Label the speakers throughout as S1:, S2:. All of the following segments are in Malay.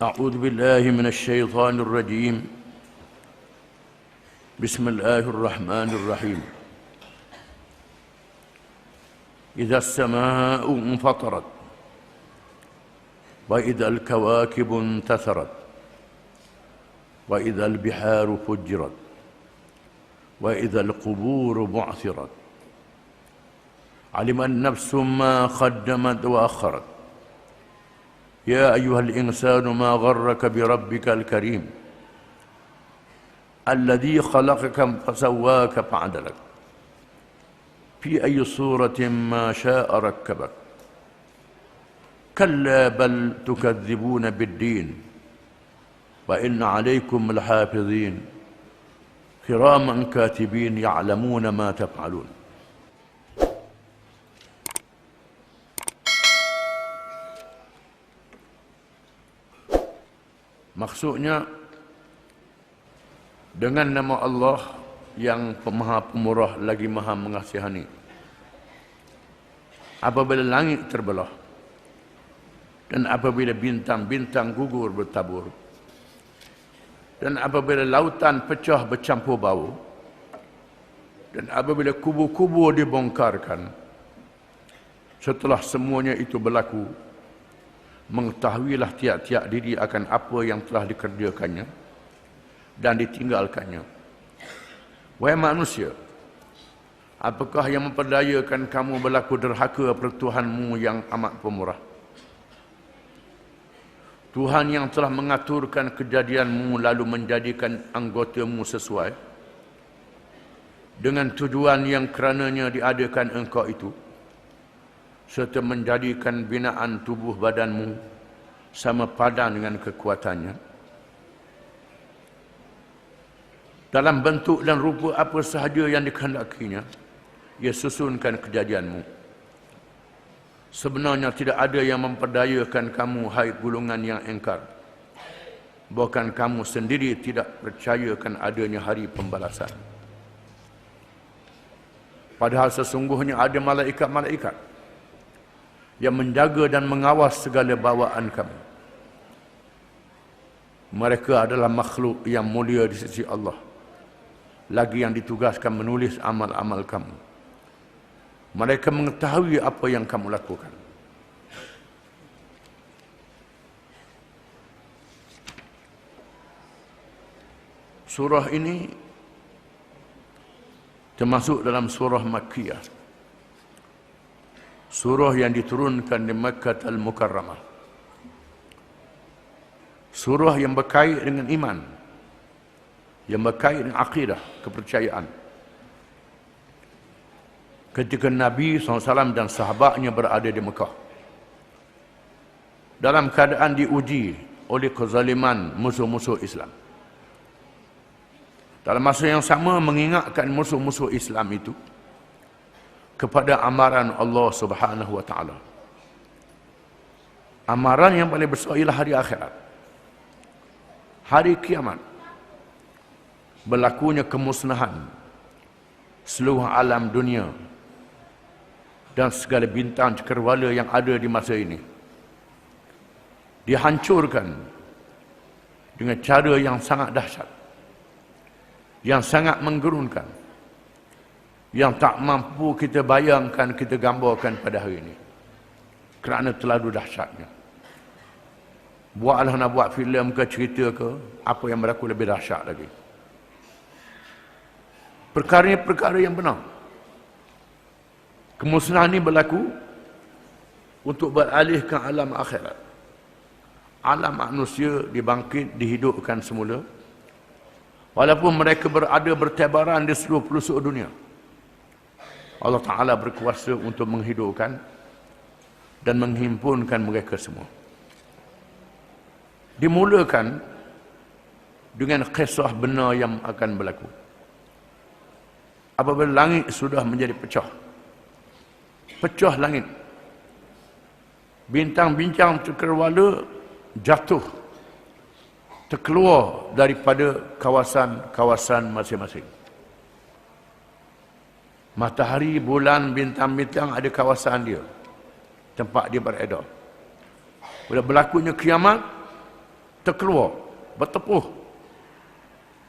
S1: أعوذ بالله من الشيطان الرجيم. بسم الله الرحمن الرحيم. إذا السماء انفطرت وإذا الكواكب انتثرت وإذا البحار فجرت وإذا القبور بعثرت علمت نفس ما قدمت وأخرت يا أيها الإنسان ما غرك بربك الكريم الذي خلقك فسواك فعدلك في أي صورة ما شاء ركبك كلا بل تكذبون بالدين وإن عليكم لحافظين كراما كاتبين يعلمون ما تفعلون. Maksudnya, dengan nama Allah yang Maha Pemurah lagi Maha Mengasihani. Apabila langit terbelah dan apabila bintang-bintang gugur bertabur dan apabila lautan pecah bercampur bau dan apabila kubur-kubur dibongkarkan, setelah semuanya itu berlaku, mengetahuilah tiap-tiap diri akan apa yang telah dikerjakannya dan ditinggalkannya. Wahai manusia, apakah yang memperdayakan kamu berlaku derhaka pada Tuhanmu yang amat pemurah? Tuhan yang telah mengaturkan kejadianmu lalu menjadikan anggotamu sesuai dengan tujuan yang kerananya diadakan engkau itu, serta menjadikan binaan tubuh badanmu sama padan dengan kekuatannya. Dalam bentuk dan rupa apa sahaja yang dikehendakinya, ia susunkan kejadianmu. Sebenarnya tidak ada yang memperdayakan kamu, hai golongan yang engkar. Bahkan kamu sendiri tidak percayakan adanya hari pembalasan. Padahal sesungguhnya ada malaikat-malaikat yang menjaga dan mengawas segala bawaan kamu. Mereka adalah makhluk yang mulia di sisi Allah, lagi yang ditugaskan menulis amal-amal kamu. Mereka mengetahui apa yang kamu lakukan. Surah ini termasuk dalam surah Makkiyah, surah yang diturunkan di Makkah Al-Mukarramah. Surah yang berkait dengan iman, yang berkait dengan akidah, kepercayaan. Ketika Nabi SAW dan sahabatnya berada di Mekah, dalam keadaan diuji oleh kezaliman musuh-musuh Islam. Dalam masa yang sama mengingatkan musuh-musuh Islam itu kepada amaran Allah Subhanahu wa taala. Amaran yang paling besar ialah hari akhirat. Hari kiamat. Berlakunya kemusnahan seluruh alam dunia dan segala bintang cakrawala yang ada di masa ini dihancurkan dengan cara yang sangat dahsyat, yang sangat menggerunkan, yang tak mampu kita bayangkan, kita gambarkan pada hari ini, kerana terlalu dahsyatnya. Buatlah nak buat filem ke cerita ke, apa yang berlaku lebih dahsyat lagi. Perkara yang benar. Kemusnahan ini berlaku untuk beralih ke alam akhirat. Alam manusia dibangkit, dihidupkan semula, walaupun mereka berada bertebaran di seluruh pelosok dunia. Allah Ta'ala berkuasa untuk menghidupkan dan menghimpunkan mereka semua. Dimulakan dengan kisah benar yang akan berlaku. Apabila langit sudah menjadi pecah, pecah langit, bintang-bintang cakrawala jatuh, terkeluar daripada kawasan-kawasan masing-masing. Matahari, bulan, bintang-bintang ada kawasan dia, tempat dia beredar. Bila berlakunya kiamat, terkeluar, bertepuh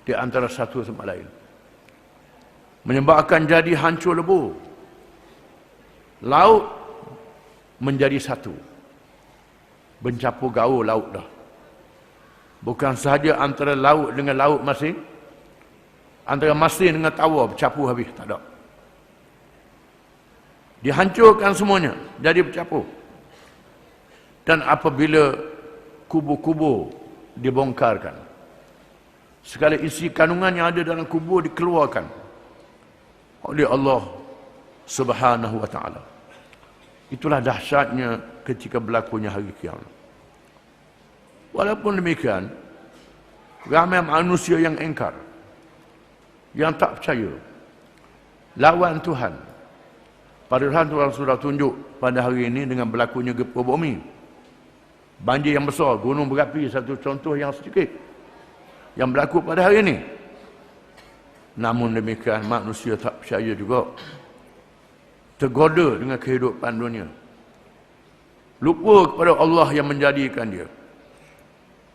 S1: di antara satu sama lain, menyebabkan jadi hancur lebur. Laut menjadi satu, bercampur gaul laut dah. Bukan sahaja antara laut dengan laut masin, antara masin dengan tawar bercampur habis, tak ada. Dihancurkan semuanya, jadi bercampur. Dan apabila kubur-kubur dibongkarkan, segala isi kandungan yang ada dalam kubur dikeluarkan oleh Allah Subhanahu wa ta'ala. Itulah dahsyatnya ketika berlakunya hari kiamat. Walaupun demikian, ramai manusia yang engkar, yang tak percaya, lawan Tuhan. Padahal Tuhan sudah tunjuk pada hari ini dengan berlakunya gempa bumi, banjir yang besar, gunung berapi, satu contoh yang sedikit yang berlaku pada hari ini. Namun demikian, manusia tak percaya juga, tergoda dengan kehidupan dunia, lupa kepada Allah yang menjadikan dia.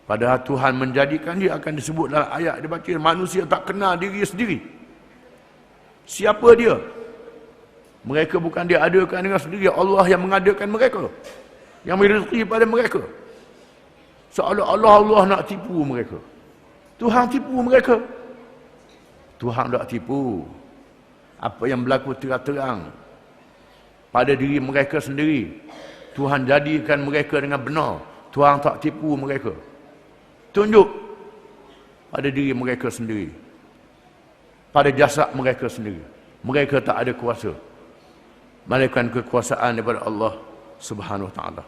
S1: Padahal Tuhan menjadikan dia akan disebut dalam ayat dibaca, manusia tak kenal diri sendiri. Siapa dia? Mereka bukan dia adakan dengan sendiri, Allah yang mengadakan mereka, yang beri rezeki pada mereka. Seolah-olah Allah nak tipu mereka. Tuhan tipu mereka. Tuhan tak tipu. Apa yang berlaku terang-terang pada diri mereka sendiri, Tuhan jadikan mereka dengan benar. Tuhan tak tipu mereka. Tunjuk pada diri mereka sendiri, pada jasad mereka sendiri. Mereka tak ada kuasa, melainkan kekuasaan daripada Allah Subhanahu wa ta'ala.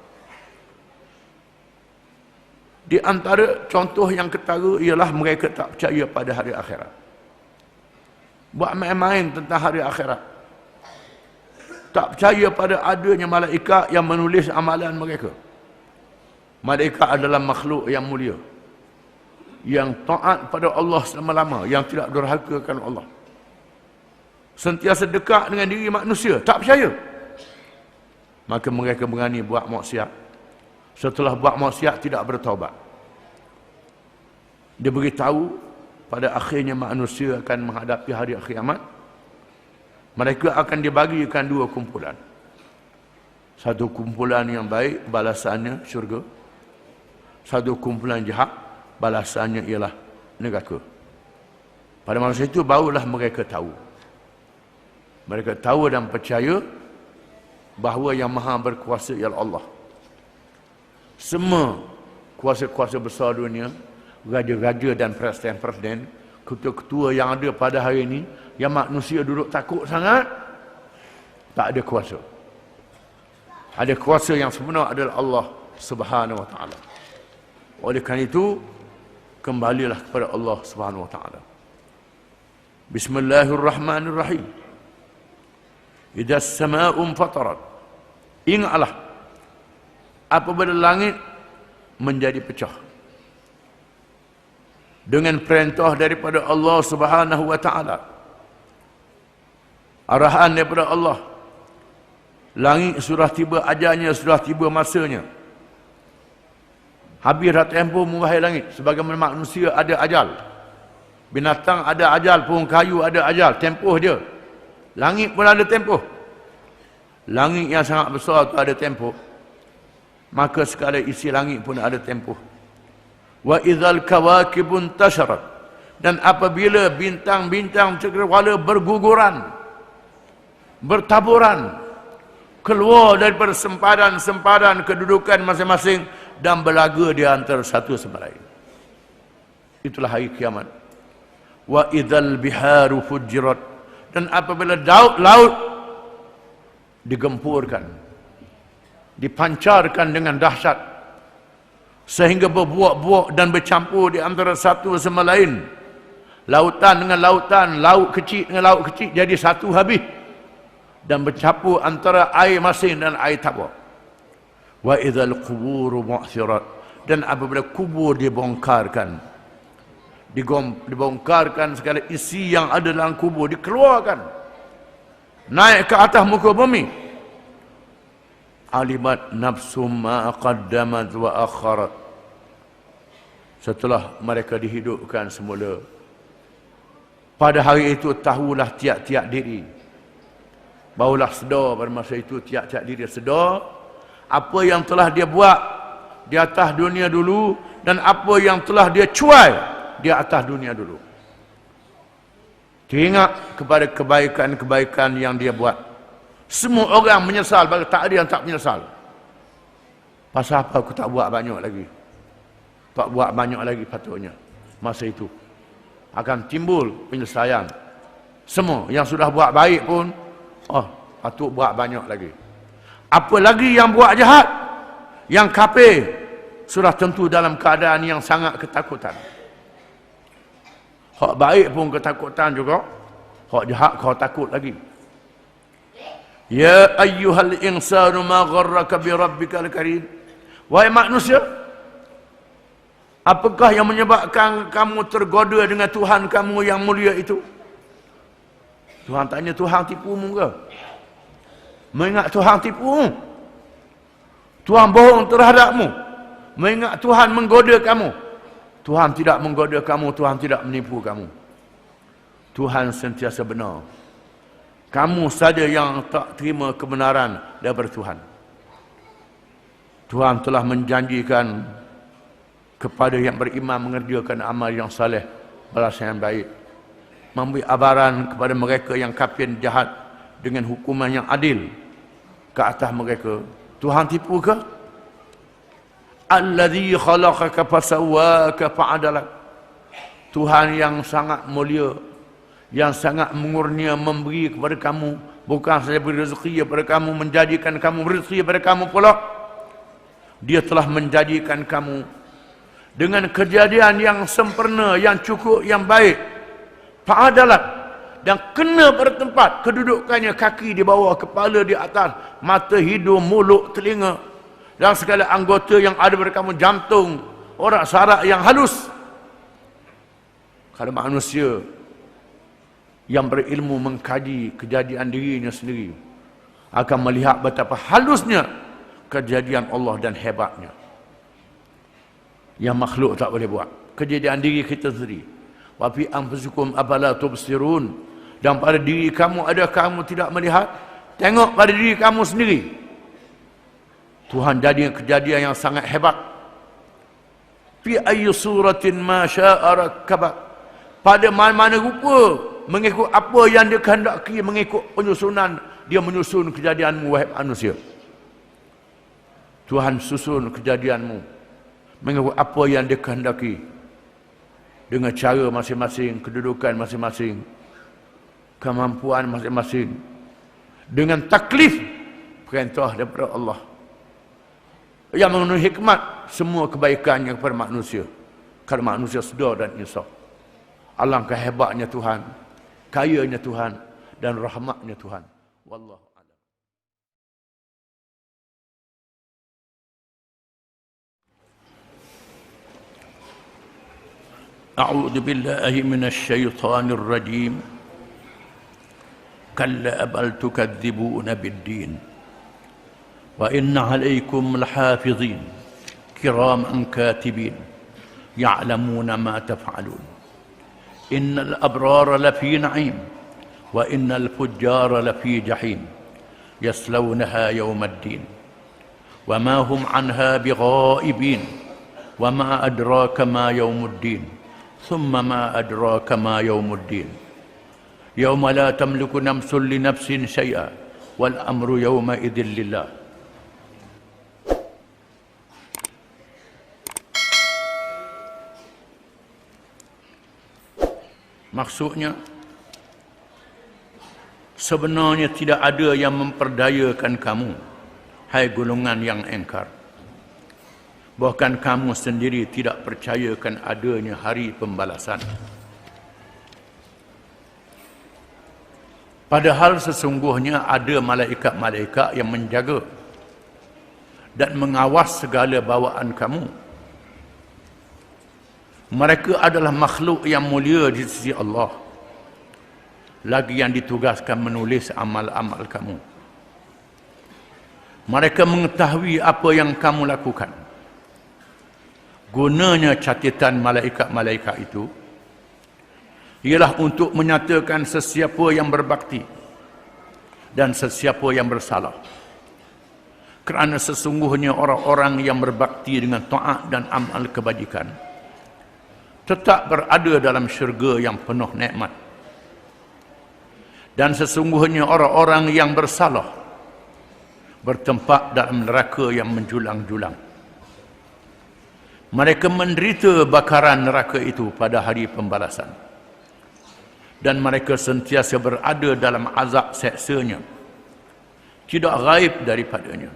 S1: Di antara contoh yang ketara ialah mereka tak percaya pada hari akhirat. Buat main-main tentang hari akhirat. Tak percaya pada adanya malaikat yang menulis amalan mereka. Malaikat adalah makhluk yang mulia, yang taat pada Allah selama-lama, yang tidak durhakakan Allah, sentiasa dekat dengan diri manusia. Tak percaya, maka mereka berani buat maksiat. Setelah buat maksiat tidak bertaubat. Dia beritahu pada akhirnya manusia akan menghadapi hari kiamat. Mereka akan dibagikan dua kumpulan. Satu kumpulan yang baik, balasannya syurga. Satu kumpulan jahat, balasannya ialah neraka. Pada masa itu barulah mereka tahu. Mereka tahu dan percaya bahawa yang maha berkuasa ialah Allah. Semua kuasa-kuasa besar dunia, raja-raja dan presiden-presiden, ketua-ketua yang ada pada hari ini, yang manusia duduk takut sangat, tak ada kuasa. Ada kuasa yang sebenar adalah Allah Subhanahu wa ta'ala. Oleh kerana itu, kembalilah kepada Allah Subhanahu wa ta'ala. Bismillahirrahmanirrahim. Idza as-samaa'u fatarat. Ingatlah apabila langit menjadi pecah dengan perintah daripada Allah Subhanahu wa ta'ala, arahan daripada Allah. Langit sudah tiba ajalnya, sudah tiba masanya. Habis dah tempoh mewahai langit. Sebagaimana manusia ada ajal, binatang ada ajal, pohon kayu ada ajal, tempoh dia. Langit pun ada tempoh. Langit yang sangat besar itu ada tempoh, maka sekali isi langit pun ada tempoh. Wa idzal kawakibun tasharat. Dan apabila bintang-bintang cakrawala berguguran, bertaburan, keluar daripada sempadan-sempadan kedudukan masing-masing dan berlaga di antara satu sama lain. Itulah hari kiamat. Wa idzal biharu fujirat. Dan apabila laut digempurkan, dipancarkan dengan dahsyat, sehingga berbuak-buak dan bercampur di antara satu sama lain. Lautan dengan lautan, laut kecil dengan laut kecil jadi satu habis, dan bercampur antara air masin dan air tawar. Wa idzal quburu mu'thirat. Dan apabila kubur dibongkarkan, dibongkarkan segala isi yang ada dalam kubur dikeluarkan, naik ke atas muka bumi. Alimat nafsum ma qaddamat wa akharat. Setelah mereka dihidupkan semula, pada hari itu tahulah tiap-tiap diri. Barulah sedar pada masa itu tiap-tiap diri sedar apa yang telah dia buat di atas dunia dulu dan apa yang telah dia cuai di atas dunia dulu. Teringat kepada kebaikan-kebaikan yang dia buat. Semua orang menyesal, tak ada yang tak menyesal. Pasal apa aku tak buat banyak lagi? Tak buat banyak lagi patutnya. Masa itu akan timbul penyelesaian. Semua yang sudah buat baik pun, patut buat banyak lagi. Apa lagi yang buat jahat, yang kafir, sudah tentu dalam keadaan yang sangat ketakutan. Hak baik pun ketakutan juga, hak jahat kau takut lagi. Ya ayyuhal insanu ma gharraka bi rabbikal karim. Wahai manusia, apakah yang menyebabkan kamu tergoda dengan Tuhan kamu yang mulia itu? Tuhan tanya, Tuhan tipumu ke? Mengingat Tuhan tipumu. Tuhan bohong terhadapmu. Mengingat Tuhan menggoda kamu. Tuhan tidak menggoda kamu, Tuhan tidak menipu kamu. Tuhan sentiasa benar. Kamu saja yang tak terima kebenaran daripada Tuhan. Tuhan telah menjanjikan kepada yang beriman mengerjakan amal yang saleh, balasan yang baik. Memberi abaran kepada mereka yang kafir jahat dengan hukuman yang adil ke atas mereka. Tuhan tipu ke? Alladzi khalaqaka fasawwaka fa'adalak. Tuhan yang sangat mulia, yang sangat mengurnia memberi kepada kamu, bukan saja beri rezeki kepada kamu, menjadikan kamu rezeki kepada kamu pula. Dia telah menjadikan kamu dengan kejadian yang sempurna, yang cukup, yang baik. Fa'adalat, dan kena pada tempat kedudukannya, kaki di bawah, kepala di atas, mata, hidung, mulut, telinga, dan segala anggota yang ada pada kamu, jantung, orak saraf yang halus. Kalau manusia yang berilmu mengkaji kejadian dirinya sendiri akan melihat betapa halusnya kejadian Allah dan hebatnya. Yang makhluk tak boleh buat. Kejadian diri kita sendiri. Wa fi anfusikum afala tubsirun. Dan pada diri kamu ada kamu tidak melihat? Tengok pada diri kamu sendiri. Tuhan jadikan kejadian yang sangat hebat. Fi ayyi suratin ma syaa rakkaba. Pada mana-mana rupa, mengikut apa yang dia kehendaki, mengikut penyusunan, dia menyusun kejadianmu, wahai manusia. Tuhan susun kejadianmu mengikut apa yang dia kehendaki, dengan cara masing-masing, kedudukan masing-masing, kemampuan masing-masing, dengan taklif perintah daripada Allah yang mengandung hikmat, semua kebaikannya kepada manusia. Kalau manusia sedar dan insaf, alangkah hebatnya Tuhan, kayanya Tuhan, dan rahmatnya Tuhan. Wallahu a'lam. A'udzu billahi minasy syaithanir rajim. Kalla bal tukadzibuna bid-din wa inna 'alaikum lahafizin kiraman katibin ya'lamuna ma taf'alun. Innal abrara lafi na'im wa innal fujjara lafi jahim yaslawnaha yawmaddin wa ma hum 'anha bighaibin wa ma adraka ma yawmuddin thumma ma adraka ma yawmuddin yawma la tamliku nafsun li nafsin syai'a wal amru yawma idzin lillah. Maksudnya, sebenarnya tidak ada yang memperdayakan kamu, hai golongan yang engkar. Bahkan kamu sendiri tidak percayakan adanya hari pembalasan. Padahal sesungguhnya ada malaikat-malaikat yang menjaga dan mengawas segala bawaan kamu. Mereka adalah makhluk yang mulia di sisi Allah. Lagi yang ditugaskan menulis amal-amal kamu. Mereka mengetahui apa yang kamu lakukan. Gunanya catatan malaikat-malaikat itu ialah untuk menyatakan sesiapa yang berbakti dan sesiapa yang bersalah. Kerana sesungguhnya orang-orang yang berbakti dengan taat dan amal kebajikan tetap berada dalam syurga yang penuh nikmat. Dan sesungguhnya orang-orang yang bersalah bertempat dalam neraka yang menjulang-julang. Mereka menderita bakaran neraka itu pada hari pembalasan. Dan mereka sentiasa berada dalam azab seksanya. Tidak gaib daripadanya.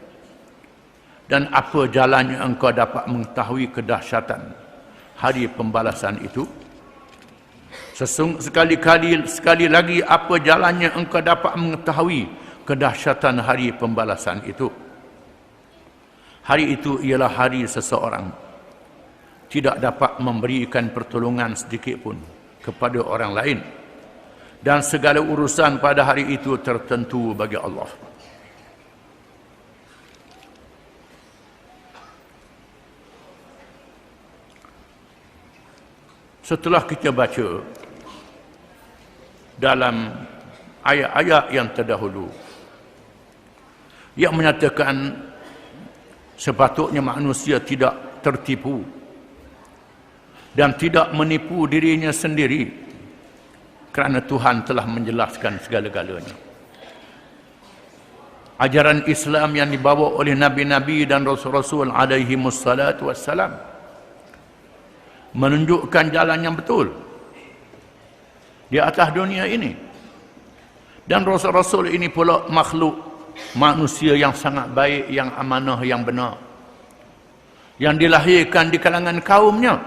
S1: Dan apa jalannya engkau dapat mengetahui kedahsyatan hari pembalasan itu? Sekali lagi apa jalannya engkau dapat mengetahui kedahsyatan hari pembalasan itu? Hari itu ialah hari seseorang tidak dapat memberikan pertolongan sedikit pun kepada orang lain, dan segala urusan pada hari itu tertentu bagi Allah. Setelah kita baca dalam ayat-ayat yang terdahulu yang menyatakan sepatutnya manusia tidak tertipu dan tidak menipu dirinya sendiri kerana Tuhan telah menjelaskan segala-galanya. Ajaran Islam yang dibawa oleh Nabi-Nabi dan Rasul-Rasul alaihi wassalatu wassalam menunjukkan jalan yang betul di atas dunia ini. Dan Rasul-Rasul ini pula makhluk manusia yang sangat baik, yang amanah, yang benar, yang dilahirkan di kalangan kaumnya.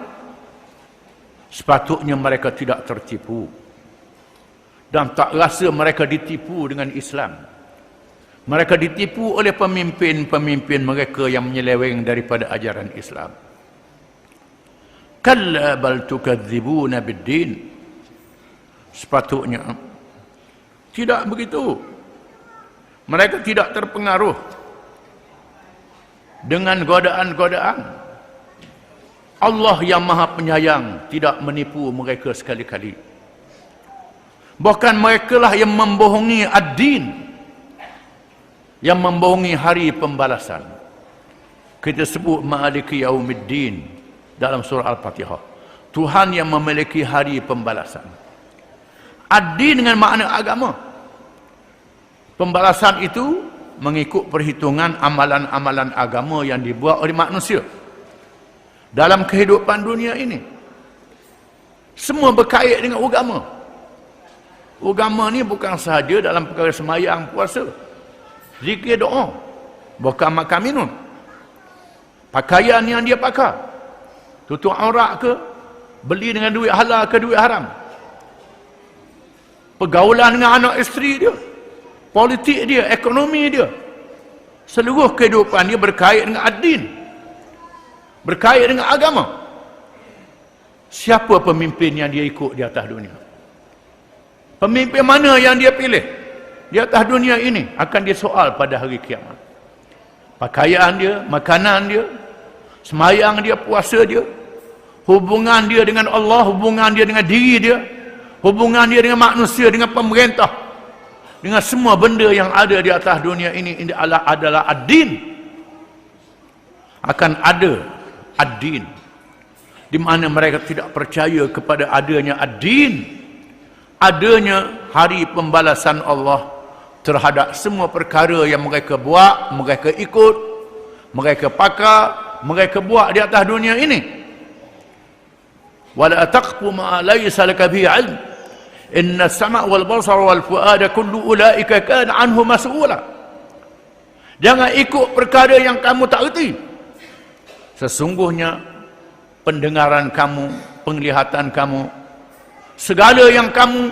S1: Sepatutnya mereka tidak tertipu dan tak rasa mereka ditipu dengan Islam. Mereka ditipu oleh pemimpin-pemimpin mereka yang menyeleweng daripada ajaran Islam. Kalla bal tukadzibuna biddin. Sepatutnya tidak begitu. Mereka tidak terpengaruh dengan godaan-godaan. Allah yang Maha Penyayang tidak menipu mereka sekali-kali. Bahkan merekalah yang membohongi ad-din, yang membohongi hari pembalasan. Kita sebut Maliki Yaumiddin dalam surah Al-Fatihah. Tuhan yang memiliki hari pembalasan. Ad-din dengan makna agama. Pembalasan itu mengikut perhitungan amalan-amalan agama yang dibuat oleh manusia dalam kehidupan dunia ini. Semua berkait dengan agama. Agama ni bukan sahaja dalam perkara sembahyang, puasa, zikir, doa, bukan makan minum, pakaian yang dia pakai, tutup aurat ke, beli dengan duit halal ke duit haram, pergaulan dengan anak isteri dia, politik dia, ekonomi dia, seluruh kehidupan dia berkait dengan ad-din, berkait dengan agama. Siapa pemimpin yang dia ikut di atas dunia? Pemimpin mana yang dia pilih di atas dunia ini akan disoal pada hari kiamat. Pakaian dia, makanan dia, sembahyang dia, puasa dia, hubungan dia dengan Allah, hubungan dia dengan diri dia, hubungan dia dengan manusia, dengan pemerintah, dengan semua benda yang ada di atas dunia ini adalah ad-din. Akan ada ad-din di mana mereka tidak percaya kepada adanya ad-din, adanya hari pembalasan Allah terhadap semua perkara yang mereka buat, mereka ikut, mereka pakai, mereka buat di atas dunia ini. Wala taqfu ma laysa laka bihi 'ilm inna as-sam'a wal basara wal fu'ada kullu ulaika kana 'anhu mas'ula. Jangan ikut perkara yang kamu tak erti. Sesungguhnya pendengaran kamu, penglihatan kamu, segala yang kamu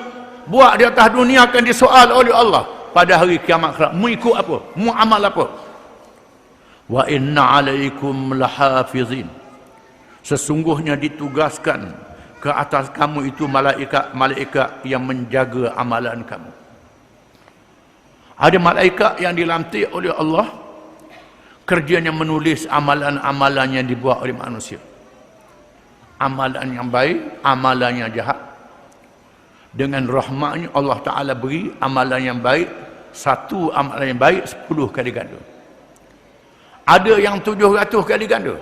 S1: buat di atas dunia akan disoal oleh Allah pada hari kiamat kelak. Mu ikut apa? Mu amal apa? Wa inna alaikum lahafizin. Sesungguhnya ditugaskan ke atas kamu itu malaikat-malaikat yang menjaga amalan kamu. Ada malaikat yang dilantik oleh Allah, kerjanya menulis amalan-amalan yang dibuat oleh manusia. amalan yang baik, amalan yang jahat. Dengan rahmatnya Allah Ta'ala beri amalan yang baik, satu amalan yang baik 10 kali ganda. Ada yang 700 kali ganda.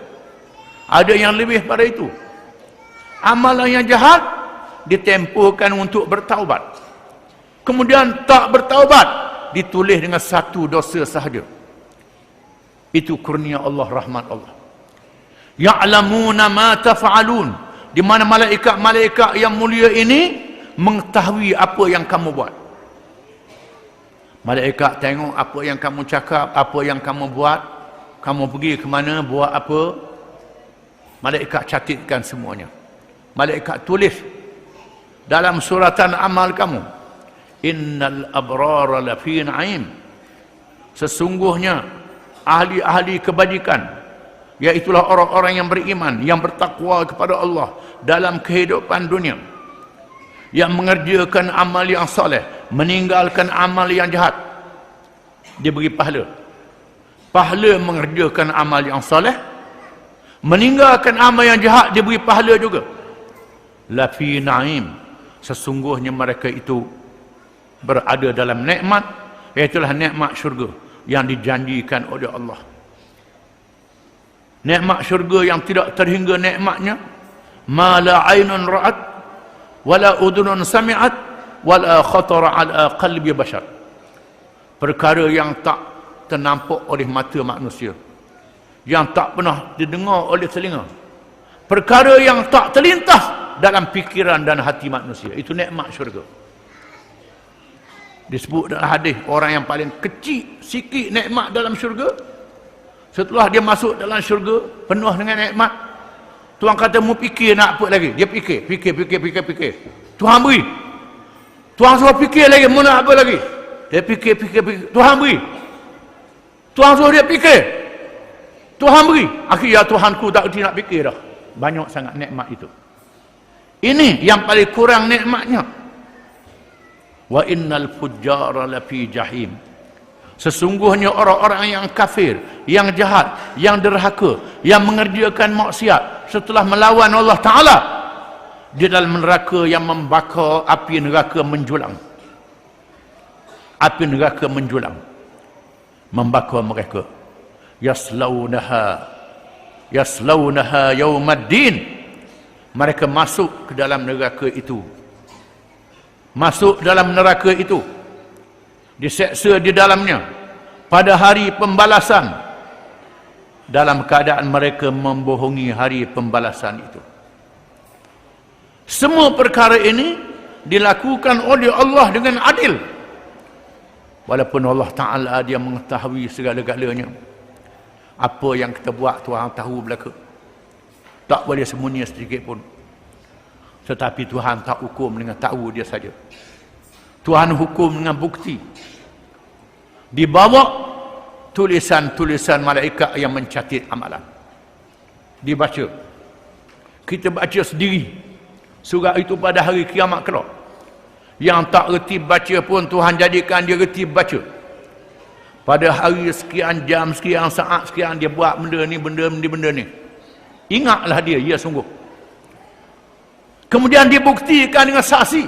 S1: Ada yang lebih pada itu. Amalan yang jahat ditempuhkan untuk bertaubat. Kemudian tak bertaubat, ditulis dengan satu dosa sahaja. Itu kurnia Allah, rahmat Allah. Ya'lamuna ma taf'alun. Di mana malaikat-malaikat yang mulia ini mengetahui apa yang kamu buat. Malaikat tengok apa yang kamu cakap, apa yang kamu buat, kamu pergi ke mana, buat apa. Malaikat catatkan semuanya. Malaikat tulis dalam suratan amal kamu. Innal abrara lafi na'im. Sesungguhnya ahli-ahli kebajikan, iaitulah orang-orang yang beriman, yang bertakwa kepada Allah dalam kehidupan dunia, yang mengerjakan amal yang soleh, meninggalkan amal yang jahat, dia beri pahala. Pahala mengerjakan amal yang soleh, meninggalkan amal yang jahat, dia beri pahala juga. Lafi na'im. Sesungguhnya mereka itu berada dalam nikmat, iaitulah nikmat syurga yang dijanjikan oleh Allah. Nikmat syurga yang tidak terhingga nikmatnya. Ma la aynun ra'at wala udhunun sami'at wala khatara ala qalbi bashar. Perkara yang tak ternampak oleh mata manusia, yang tak pernah didengar oleh telinga, perkara yang tak terlintas dalam fikiran dan hati manusia, itu nikmat syurga. Disebut dalam hadis, orang yang paling kecil sikit nikmat dalam syurga, setelah dia masuk dalam syurga penuh dengan nikmat, Tuhan kata mu fikir nak apa lagi, dia fikir. Tuhan beri, Tuhan suruh fikir lagi, mu nak apa lagi, dia fikir. Tuhan beri, Tuhan suruh dia fikir, Tuhan beri. Akhirnya Tuhanku tak kerti nak fikir dah. Banyak sangat nikmat itu. Ini yang paling kurang nikmatnya. Wa innal fujjara lafi jahim. Sesungguhnya orang-orang yang kafir, yang jahat, yang derhaka, yang mengerjakan maksiat setelah melawan Allah Ta'ala, di dalam neraka yang membakar, api neraka menjulang. Api neraka menjulang, membakar mereka. Yaslaunaha yaumaddin. Mereka masuk ke dalam neraka itu. Masuk dalam neraka itu, diseksa di dalamnya pada hari pembalasan, dalam keadaan mereka membohongi hari pembalasan itu. Semua perkara ini dilakukan oleh Allah dengan adil. Walaupun Allah Ta'ala dia mengetahui segala-galanya. Apa yang kita buat Tuhan tahu belaka. Tak boleh sembunyi sedikit pun. Tetapi Tuhan tak hukum dengan tahu dia saja. Tuhan hukum dengan bukti. Di bawah tulisan-tulisan malaikat yang mencatat amalan. Dibaca. Kita baca sendiri surat itu pada hari kiamat kelak. Yang tak reti baca pun Tuhan jadikan dia reti baca. Pada hari sekian jam, sekian saat, sekian dia buat benda ni, benda ni. Ingatlah dia, ya sungguh. Kemudian dibuktikan dengan saksi.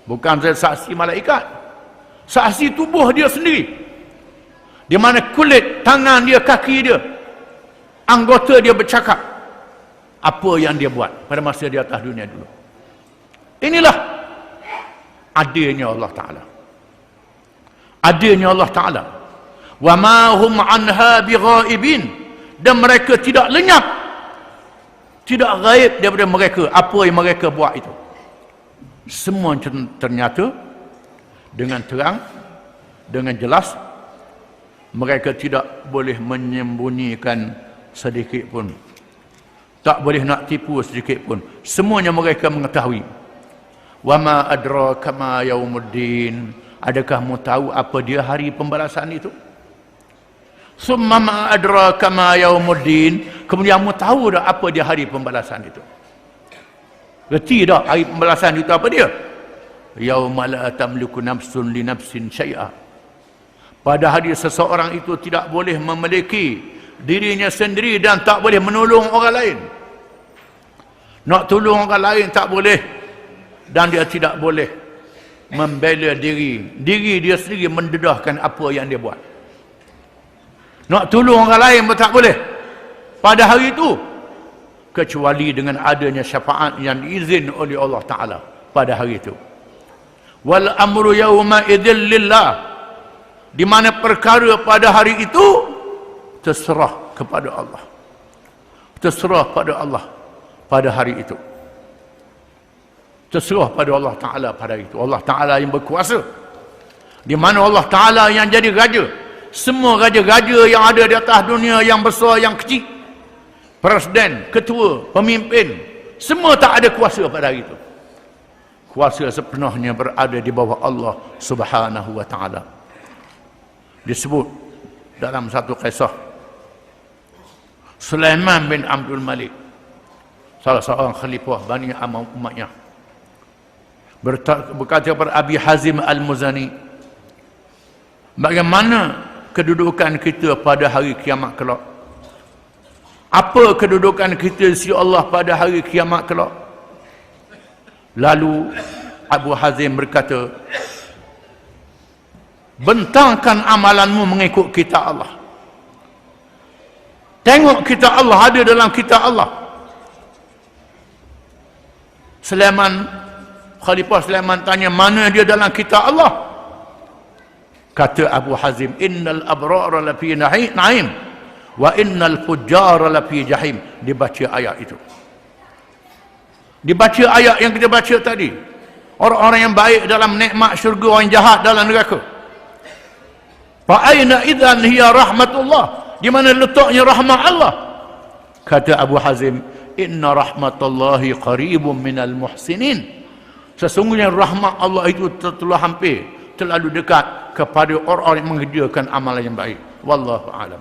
S1: Bukan saksi malaikat. Saksi tubuh dia sendiri. Di mana kulit, tangan dia, kaki dia, anggota dia bercakap apa yang dia buat pada masa di atas dunia dulu. Inilah adilnya Allah Ta'ala. Adilnya Allah Ta'ala. Wa ma hum anha bighaibin. Dan mereka tidak lenyap, tidak gaib daripada mereka apa yang mereka buat itu. Semua ternyata dengan terang, dengan jelas. Mereka tidak boleh menyembunyikan sedikit pun, tak boleh nak tipu sedikit pun. Semuanya mereka mengetahui. Wa ma adraka ma yaumuddin. Adakah mu tahu apa dia hari pembalasan itu? Summa ma adraka ma yaumuddin. Kemudian mu tahu dah apa dia hari pembalasan itu? Reti dah hari pembalasan itu apa dia? Yauma la tamliku nafsun li nafsin syai'a. Pada hari seseorang itu tidak boleh memiliki dirinya sendiri dan tak boleh menolong orang lain. Nak tolong orang lain tak boleh. Dan dia tidak boleh membela diri. Diri dia sendiri mendedahkan apa yang dia buat. Nak tolong orang lain pun tak boleh pada hari itu, kecuali dengan adanya syafaat yang diizin oleh Allah Ta'ala pada hari itu. Wal amru yawma idzil lillah, di mana perkara pada hari itu terserah kepada Allah. Terserah pada Allah pada hari itu. Terserah pada Allah Ta'ala pada hari itu. Allah Ta'ala yang berkuasa. Di mana Allah Ta'ala yang jadi raja. Semua raja-raja yang ada di atas dunia, yang besar, yang kecil, presiden, ketua, pemimpin, semua tak ada kuasa pada hari itu. Kuasa sepenuhnya berada di bawah Allah Subhanahu wa Ta'ala. Disebut dalam satu kisah, Sulaiman bin Abdul Malik, salah seorang khalifah Bani Umayyah, berkata kepada Abi Hazim Al-Muzani, bagaimana kedudukan kita pada hari kiamat kelak? Apa kedudukan kita di sisi Allah pada hari kiamat kelak? Lalu Abu Hazim berkata, bentangkan amalanmu mengikut kitab Allah. Tengok kitab Allah, ada dalam kitab Allah. Khalifah Sulaiman tanya, mana dia dalam kitab Allah? Kata Abu Hazim, innal abrara lafi na'im wa innal fujjara lafi jahim. Dibaca ayat itu. Dibaca ayat yang kita baca tadi. Orang-orang yang baik dalam nikmat syurga, orang jahat dalam neraka. Fa aina idzan hiya rahmatullah? Di mana letaknya rahmat Allah? Kata Abu Hazim, inna rahmatallahi qaribun minal muhsinin. Sesungguhnya rahmat Allah itu telah hampir, terlalu dekat kepada orang-orang yang mengerjakan amalan yang baik. Wallahu a'lam.